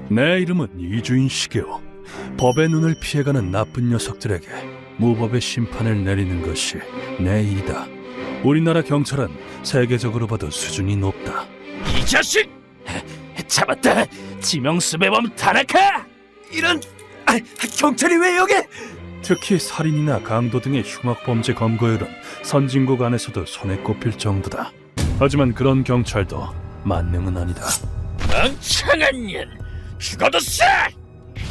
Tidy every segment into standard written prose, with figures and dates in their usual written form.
내 이름은 이주인 시게오. 법의 눈을 피해가는 나쁜 녀석들에게 무법의 심판을 내리는 것이 내 일이다. 우리나라 경찰은 세계적으로 봐도 수준이 높다. 이 자식! 잡았다! 지명수배범 타나카! 이런... 경찰이 왜 여기? 특히 살인이나 강도 등의 흉악범죄 검거율은 선진국 안에서도 손에 꼽힐 정도다. 하지만 그런 경찰도 만능은 아니다. 멍청한 년! 죽어도 싸!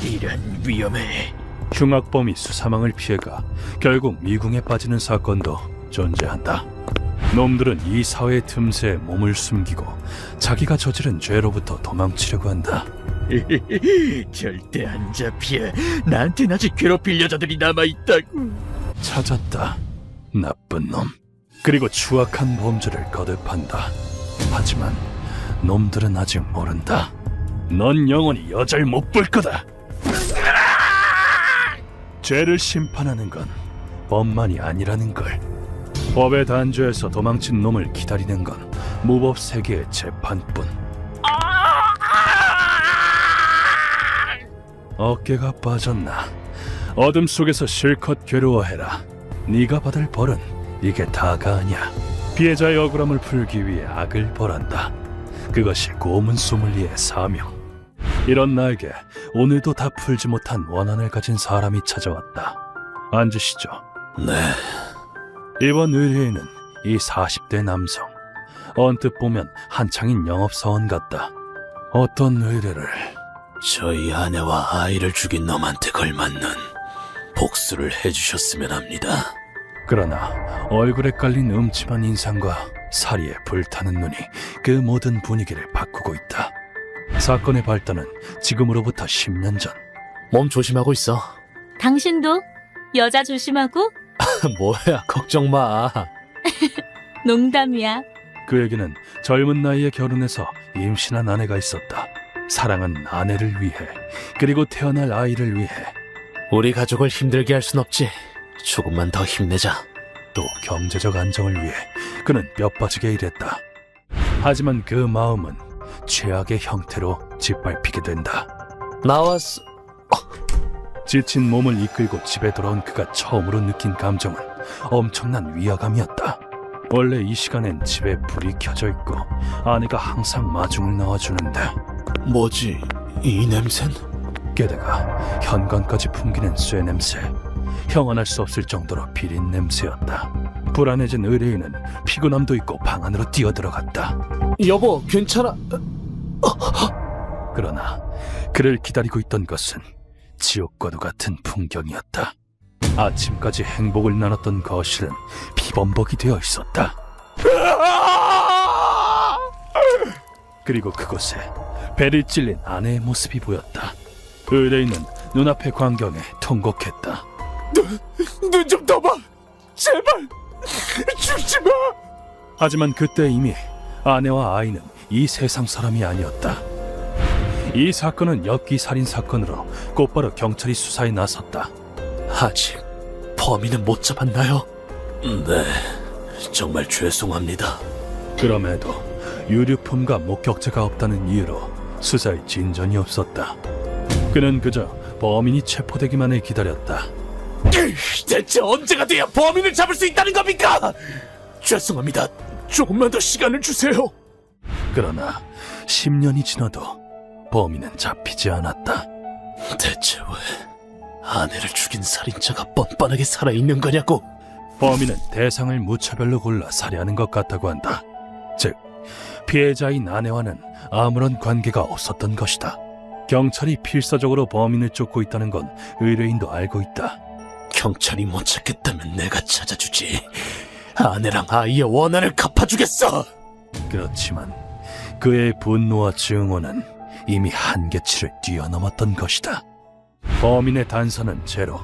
이런 위험해. 흉악범이 수사망을 피해가 결국 미궁에 빠지는 사건도 존재한다. 놈들은 이 사회 틈새에 몸을 숨기고 자기가 저지른 죄로부터 도망치려고 한다. 절대 안 잡혀. 나한텐 아직 괴롭힐 여자들이 남아있다고. 찾았다. 나쁜 놈. 그리고 추악한 범죄를 거듭한다. 하지만 놈들은 아직 모른다. 넌 영원히 여자를 못 볼 거다. 죄를 심판하는 건 법만이 아니라는 걸. 법의 단죄에서 도망친 놈을 기다리는 건 무법 세계의 재판뿐. 어깨가 빠졌나? 어둠 속에서 실컷 괴로워해라. 네가 받을 벌은 이게 다가 아니야. 피해자의 억울함을 풀기 위해 악을 벌한다. 그것이 고문 소믈리의 사명. 이런 나에게 오늘도 다 풀지 못한 원한을 가진 사람이 찾아왔다. 앉으시죠. 네, 이번 의뢰인은 이 40대 남성. 언뜻 보면 한창인 영업사원 같다. 어떤 의뢰를? 저희 아내와 아이를 죽인 놈한테 걸맞는 복수를 해주셨으면 합니다. 그러나 얼굴에 깔린 음침한 인상과 사리에 불타는 눈이 그 모든 분위기를 바꾸고 있다. 사건의 발단은 지금으로부터 10년 전. 몸 조심하고 있어. 당신도 여자 조심하고. 뭐야, 걱정 마. 농담이야. 그에게는 젊은 나이에 결혼해서 임신한 아내가 있었다. 사랑한 아내를 위해, 그리고 태어날 아이를 위해. 우리 가족을 힘들게 할 순 없지. 조금만 더 힘내자. 또 경제적 안정을 위해 그는 뼈 빠지게 일했다. 하지만 그 마음은 최악의 형태로 짓밟히게 된다. 나왔어. 지친 몸을 이끌고 집에 돌아온 그가 처음으로 느낀 감정은 엄청난 위화감이었다. 원래 이 시간엔 집에 불이 켜져 있고 아내가 항상 마중을 나와주는데, 뭐지, 이 냄샌? 게다가 현관까지 풍기는 쇠 냄새. 형언할 수 없을 정도로 비린 냄새였다. 불안해진 의뢰인은 피곤함도 있고 방 안으로 뛰어들어갔다. 여보, 괜찮아? 그러나 그를 기다리고 있던 것은 지옥과도 같은 풍경이었다. 아침까지 행복을 나눴던 거실은 피범벅이 되어 있었다. 그리고 그곳에 배를 찔린 아내의 모습이 보였다. 의뢰인은 눈앞의 광경에 통곡했다. 눈 좀 떠봐! 제발! 죽지 마! 하지만 그때 이미 아내와 아이는 이 세상 사람이 아니었다. 이 사건은 엽기 살인 사건으로 곧바로 경찰이 수사에 나섰다. 아직 범인은 못 잡았나요? 네, 정말 죄송합니다. 그럼에도 유류품과 목격자가 없다는 이유로 수사에 진전이 없었다. 그는 그저 범인이 체포되기만을 기다렸다. 대체 언제가 돼야 범인을 잡을 수 있다는 겁니까? 죄송합니다. 조금만 더 시간을 주세요. 그러나 10년이 지나도 범인은 잡히지 않았다. 대체 왜 아내를 죽인 살인자가 뻔뻔하게 살아있는 거냐고. 범인은 대상을 무차별로 골라 살해하는 것 같다고 한다. 즉, 피해자인 아내와는 아무런 관계가 없었던 것이다. 경찰이 필사적으로 범인을 쫓고 있다는 건 의뢰인도 알고 있다. 경찰이 못 찾겠다면 내가 찾아주지. 아내랑 아이의 원한을 갚아주겠어. 그렇지만 그의 분노와 증오는 이미 한계치를 뛰어넘었던 것이다. 범인의 단서는 제로,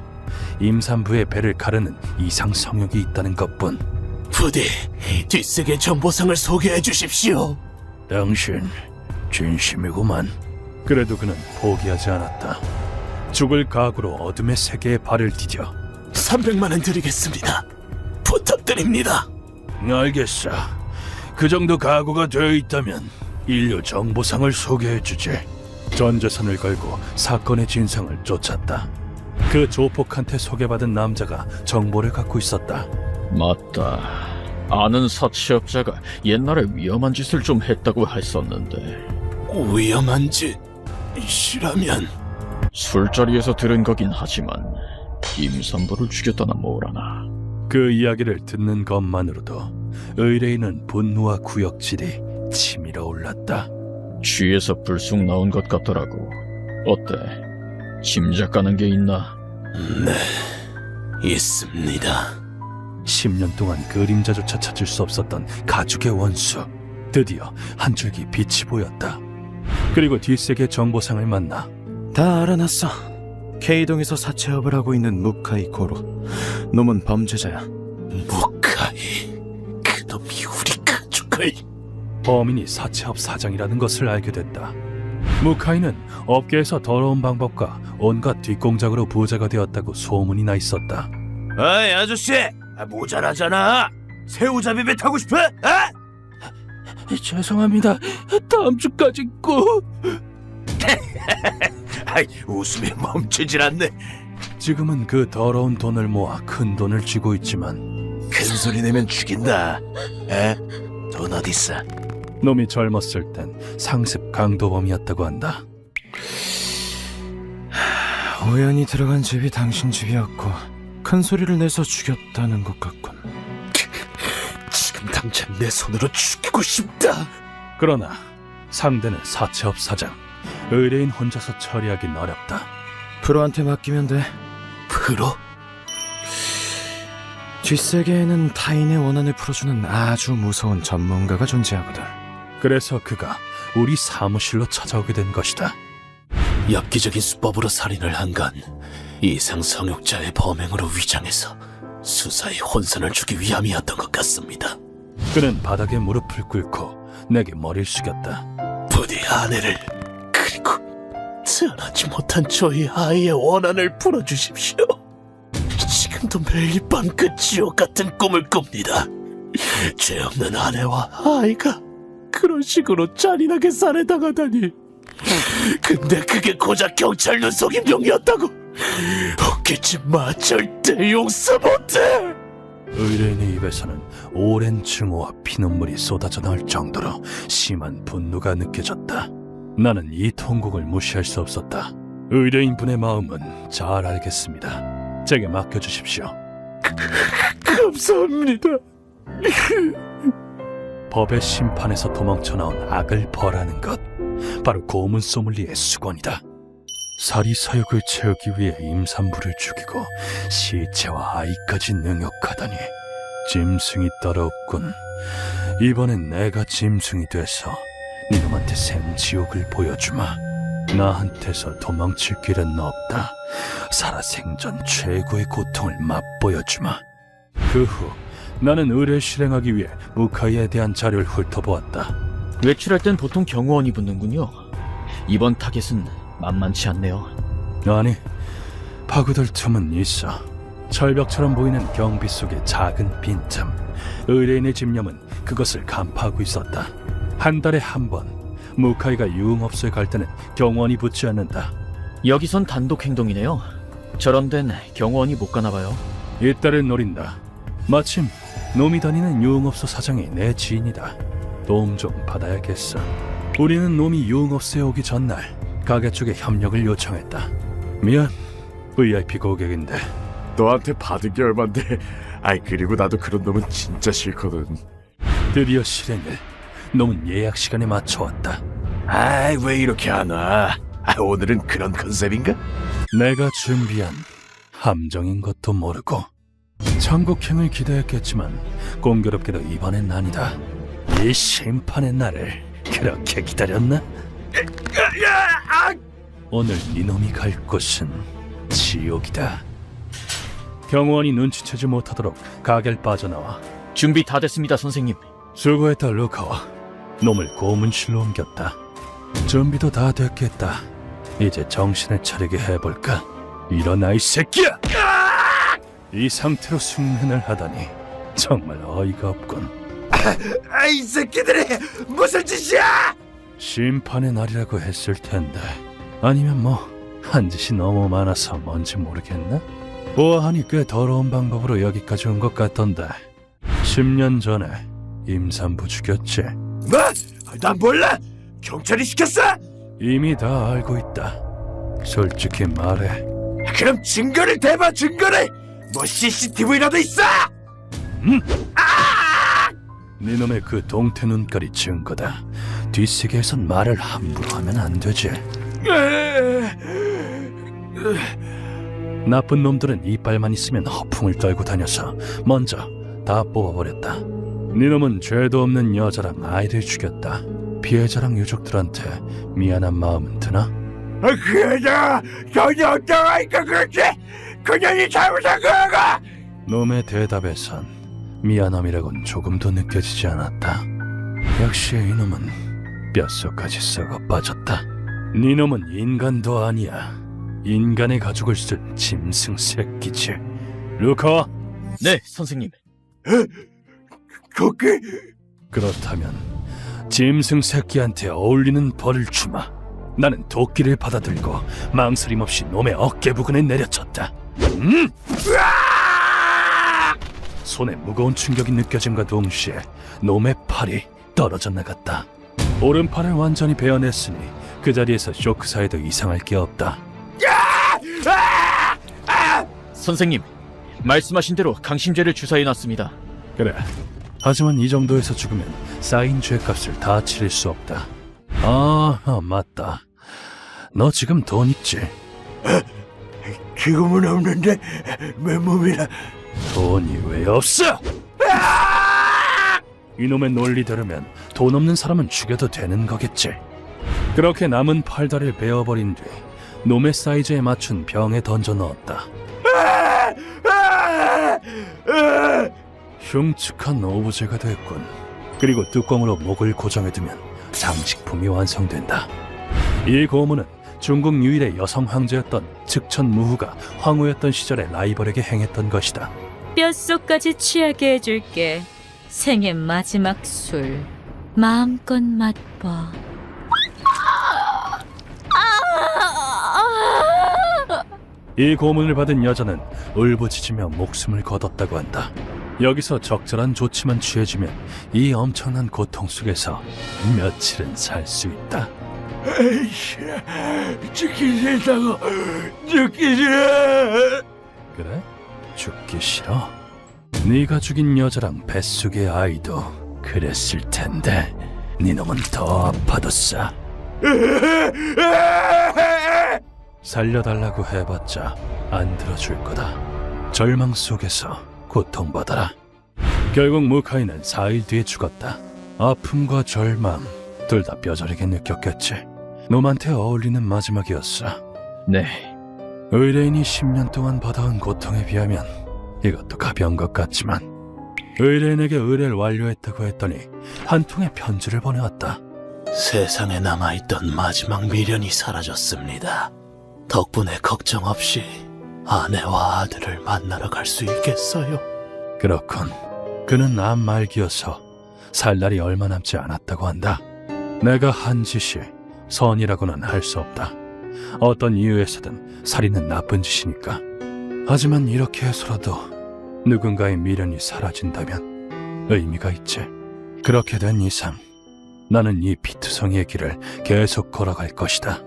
임산부의 배를 가르는 이상 성욕이 있다는 것뿐. 부디 뒷세계 정보상을 소개해 주십시오. 당신 진심이구만. 그래도 그는 포기하지 않았다. 죽을 각오로 어둠의 세계에 발을 디뎌. 300만 원 드리겠습니다. 부탁드립니다. 알겠어. 그 정도 각오가 되어 있다면 인류 정보상을 소개해주지. 전 재산을 걸고 사건의 진상을 쫓았다. 그 조폭한테 소개받은 남자가 정보를 갖고 있었다. 맞다. 아는 사채업자가 옛날에 위험한 짓을 좀 했다고 했었는데 위험한 짓이라면 술자리에서 들은 거긴 하지만 임산부를 죽였다나 뭐라나. 그 이야기를 듣는 것만으로도 의뢰인은 분노와 구역질이 치밀어 올랐다. 취해서 불쑥 나온 것 같더라고. 어때? 짐작 가는 게 있나? 네, 있습니다. 10년 동안 그림자조차 찾을 수 없었던 가죽의 원수. 드디어 한 줄기 빛이 보였다. 그리고 뒷세계 정보상을 만나 다 알아놨어. K동에서 사채업을 하고 있는 무카이 고로. 놈은 범죄자야. 무카이, 그놈이 우리 가족을... 범인이 사채업 사장이라는 것을 알게 됐다. 무카이는 업계에서 더러운 방법과 온갖 뒷공작으로 부자가 되었다고 소문이 나 있었다. 어이 아저씨, 모자라잖아. 새우잡이배 타고 싶어? 아? 죄송합니다. 다음 주까지 꼭. 아이, 웃음이 멈추질 않네. 지금은 그 더러운 돈을 모아 큰 돈을 쥐고 있지만 큰 소리 내면 죽인다. 에? 돈 어딨어? 놈이 젊었을 땐 상습 강도범이었다고 한다. 우연히 들어간 집이 당신 집이었고 큰 소리를 내서 죽였다는 것 같군. 지금 당장 내 손으로 죽이고 싶다. 그러나 상대는 사채업 사장. 의뢰인 혼자서 처리하긴 어렵다. 프로한테 맡기면 돼. 프로? 뒷세계에는 타인의 원한을 풀어주는 아주 무서운 전문가가 존재하거든. 그래서 그가 우리 사무실로 찾아오게 된 것이다. 엽기적인 수법으로 살인을 한 건 이상 성욕자의 범행으로 위장해서 수사에 혼선을 주기 위함이었던 것 같습니다. 그는 바닥에 무릎을 꿇고 내게 머리를 숙였다. 부디 아내를 그리고 태어나지 못한 저희 아이의 원한을 풀어주십시오. 지금도 매일 밤 그 지옥 같은 꿈을 꿉니다. 죄 없는 아내와 아이가 그런 식으로 잔인하게 살해당하다니. 근데 그게 고작 경찰 눈속임용이었다고. 웃기지 마. 절대 용서 못해. 의뢰인의 입에서는 오랜 증오와 피눈물이 쏟아져 나올 정도로 심한 분노가 느껴졌다. 나는 이 통곡을 무시할 수 없었다. 의뢰인분의 마음은 잘 알겠습니다. 제게 맡겨주십시오. 감사합니다. 법의 심판에서 도망쳐 나온 악을 벌하는 것, 바로 고문 소믈리의 수건이다. 사리사욕을 채우기 위해 임산부를 죽이고 시체와 아이까지 능욕하다니 짐승이 따로 없군. 이번엔 내가 짐승이 돼서 니놈한테 생지옥을 보여주마. 나한테서 도망칠 길은 없다. 살아생전 최고의 고통을 맛보여주마. 그 후 나는 의뢰를 실행하기 위해 무카이에 대한 자료를 훑어보았다. 외출할 땐 보통 경호원이 붙는군요. 이번 타겟은 만만치 않네요. 아니, 파고들 틈은 있어. 철벽처럼 보이는 경비 속의 작은 빈틈. 의뢰인의 집념은 그것을 간파하고 있었다. 한 달에 한 번 무카이가 유흥업소에 갈 때는 경호원이 붙지 않는다. 여기선 단독 행동이네요. 저런 데는 경호원이 못 가나 봐요. 이따를 노린다. 마침 놈이 다니는 유흥업소 사장이 내 지인이다. 도움 좀 받아야겠어. 우리는 놈이 유흥업소에 오기 전날 가게 쪽에 협력을 요청했다. 미안, VIP 고객인데. 너한테 받은 게 얼만데. 아이, 그리고 나도 그런 놈은 진짜 싫거든. 드디어 실행을. 놈은 예약 시간에 맞춰왔다. 아이, 왜 이렇게 안 와? 오늘은 그런 컨셉인가? 내가 준비한 함정인 것도 모르고 천국행을 기대했겠지만 공교롭게도 이번엔 아니다. 이 심판의 날을 그렇게 기다렸나? 오늘 이놈이 갈 곳은 지옥이다. 경호원이 눈치채지 못하도록 가게를 빠져나와. 준비 다 됐습니다, 선생님. 수고했다, 루카와. 놈을 고문실로 옮겼다. 준비도 다 됐겠다. 이제 정신을 차리게 해볼까? 일어나, 이 새끼야! 이 상태로 숙면을 하다니 정말 어이가 없군. 이 새끼들이 무슨 짓이야? 심판의 날이라고 했을 텐데 아니면 뭐 한 짓이 너무 많아서 뭔지 모르겠나? 보아하니 꽤 더러운 방법으로 여기까지 온 것 같던데 10년 전에 임산부 죽였지? 뭐? 난 몰라. 경찰이 시켰어? 이미 다 알고 있다. 솔직히 말해. 그럼 증거를 대봐, 증거를. 뭐 CCTV라도 있어? 네놈의 그 동태 눈깔이 증거다. 뒷세계에선 말을 함부로 하면 안 되지. 나쁜 놈들은 이빨만 있으면 허풍을 떨고 다녀서 먼저 다 뽑아버렸다. 네놈은 죄도 없는 여자랑 아이를 죽였다. 피해자랑 유족들한테 미안한 마음은 드나? 그 여자가 전혀 없다니까 그렇지. 그년이 잘못한 거라고. 놈의 대답에선 미안함이라곤 조금도 느껴지지 않았다. 역시 이놈은 뼛속까지 썩어 빠졌다. 네놈은 인간도 아니야. 인간의 가죽을 쓴 짐승 새끼지. 루카, 네, 선생님. 거기 그렇다면 짐승 새끼한테 어울리는 벌을 주마. 나는 도끼를 받아들고 망설임 없이 놈의 어깨 부근에 내려쳤다. 손에 무거운 충격이 느껴짐과 동시에 놈의 팔이 떨어져 나갔다. 오른팔을 완전히 베어냈으니 그 자리에서 쇼크사에도 이상할 게 없다. 선생님, 말씀하신 대로 강심제를 주사해놨습니다. 그래. 하지만 이 정도에서 죽으면 쌓인 죄값을 다 치를 수 없다. 아, 맞다. 너 지금 돈 있지? 지금은 없는데 맨몸이라. 돈이 왜 없어? 이놈의 논리 들으면 돈 없는 사람은 죽여도 되는 거겠지. 그렇게 남은 팔다리를 베어버린 뒤 놈의 사이즈에 맞춘 병에 던져 넣었다. 흉측한 오브제가 됐군. 그리고 뚜껑으로 목을 고정해두면 장식품이 완성된다. 이 고문은 중국 유일의 여성 황제였던 즉천무후가 황후였던 시절에 라이벌에게 행했던 것이다. 뼛속까지 취하게 해줄게. 생애 마지막 술. 마음껏 맛봐. 이 고문을 받은 여자는 울부짖으며 목숨을 거뒀다고 한다. 여기서 적절한 조치만 취해주면 이 엄청난 고통 속에서 며칠은 살 수 있다. 에이씨, 죽기 싫다고. 죽기 싫어. 그래? 죽기 싫어? 네가 죽인 여자랑 뱃속의 아이도 그랬을 텐데 네 놈은 더 아파도 싸. 살려달라고 해봤자 안 들어줄 거다. 절망 속에서 고통받아라. 결국 무카이는 4일 뒤에 죽었다. 아픔과 절망 둘 다 뼈저리게 느꼈겠지. 놈한테 어울리는 마지막이었어. 네. 의뢰인이 10년 동안 받아온 고통에 비하면 이것도 가벼운 것 같지만 의뢰인에게 의뢰를 완료했다고 했더니 한 통의 편지를 보내왔다. 세상에 남아있던 마지막 미련이 사라졌습니다. 덕분에 걱정 없이 아내와 아들을 만나러 갈 수 있겠어요. 그렇군. 그는 암 말기여서 살 날이 얼마 남지 않았다고 한다. 내가 한 짓이 선이라고는 할 수 없다. 어떤 이유에서든 살인은 나쁜 짓이니까. 하지만 이렇게 해서라도 누군가의 미련이 사라진다면 의미가 있지. 그렇게 된 이상 나는 이 피투성이의 길을 계속 걸어갈 것이다.